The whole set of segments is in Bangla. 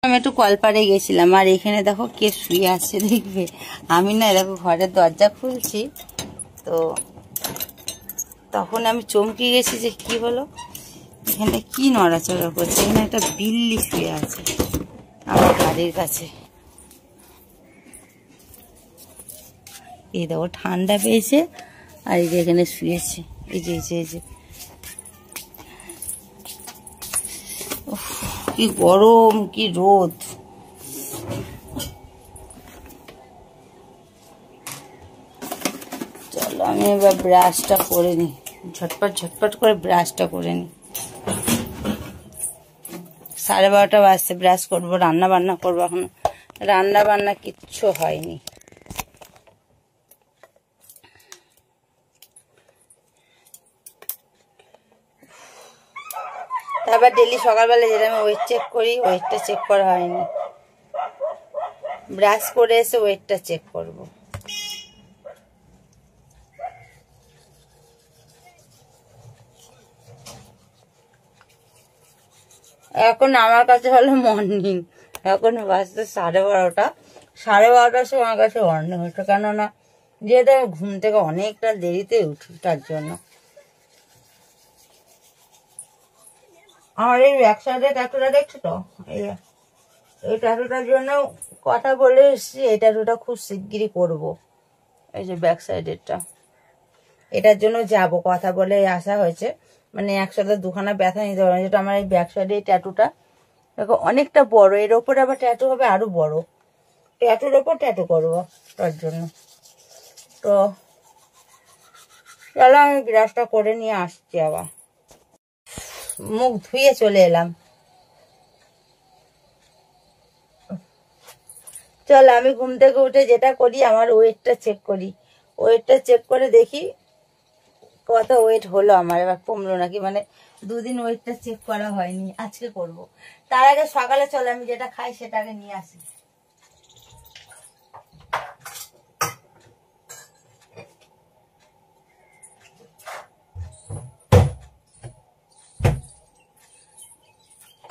আমি একটু কলপাড়ে গেছিলাম আর এখানে দেখো কে শুয়ে আছে দেখবে। আমি না দেখো ঘরের দরজা খুলছি তো তখন আমি চমকে গেছি যে কি হলো, এখানে কি নড়াচড়া করছে। এখানে একটা বিল্লি শুয়ে আছে আমার গাড়ির কাছে। এই দেখো ঠান্ডা পেয়েছে আর এই যে এখানে শুয়েছে, এই যে এই যে কি গরম কি রোদ। চলো আমি এবার ব্রাশটা করে নিই, ঝটপট করে ব্রাশটা করে নিই। 12:30 বাজছে, ব্রাশ করবো, রান্না বান্না করবো। এখন রান্না বান্না কিচ্ছু হয়নি। তারপর ডেলি সকালবেলা যেটা আমি ওয়েট চেক করি, ওয়েটটা চেক করা হয়নি। ব্রাশ করে এসে ওয়েটটা চেক করব। এখন আমার কাছে হলো মর্নিং, এখন বাজতে 12:30। 12:30টার সময় আমার কাছে মর্নিং হচ্ছে, কেননা যেহেতু আমি ঘুম থেকে অনেকটা দেরিতে উঠি তার জন্য। আমার এই ব্যাক সাইডে ট্যাটুটা দেখছো তো, এই ট্যাটুটার জন্য কথা বলে এসছি। এই ট্যাটুটা খুব শিগগিরই করব, এই যে ব্যাক সাইডেরটা, এটার জন্য যাব, কথা বলে আসা হয়েছে। মানে একসাথে দুখানা ব্যথা নিতে পারবে, যেটা আমার এই ব্যাক সাইডে এই ট্যাটুটা দেখো অনেকটা বড়, এর ওপরে আবার ট্যাটু হবে আরো বড়, ট্যাটুর ওপর ট্যাটু করবো তার জন্য। তো চলো আমি ব্রাশটা করে নিয়ে আসছি, আবার মুখ ধুয়ে চলে এলাম। চলো আমি ঘুম থেকে উঠে যেটা করি, আমার ওয়েটটা চেক করি। ওয়েটটা চেক করে দেখি কত ওয়েট হলো আমার, এবার কমলো নাকি। মানে 2 দিন ওয়েটটা চেক করা হয়নি, আজকে করব। তার আগে সকালে চলো আমি যেটা খাই সেটা আগে নিয়ে আসি।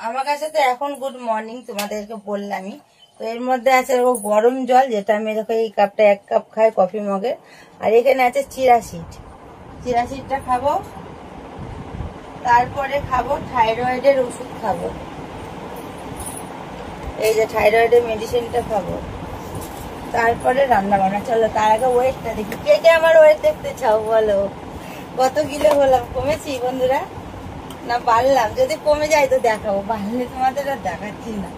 আমার কাছে তো এখন গুড মর্নিং তোমাদেরকে বললামই। তো এর মধ্যে আছে গরম জল, যেটা আমি দেখো এই কাপটা 1 কাপ খাই কফি মগে। আর এখানে আছে চিরা সিডটা খাবো। তারপরে খাবো থাইরয়েডের ওষুধ খাবো, এই যে থাইরয়েডের মেডিসিনটা খাবো। তারপরে রান্না বান্না। চলো তার আগে ওয়েটটা দেখি। কে কে আমার ওয়েট দেখতে চাও বলো, কত কিলো হলাম? কমেছি বন্ধুরা না বাড়লাম? যদি কমে যায় তো দেখাবো, বাড়লে তোমাদের আর দেখাচ্ছি না।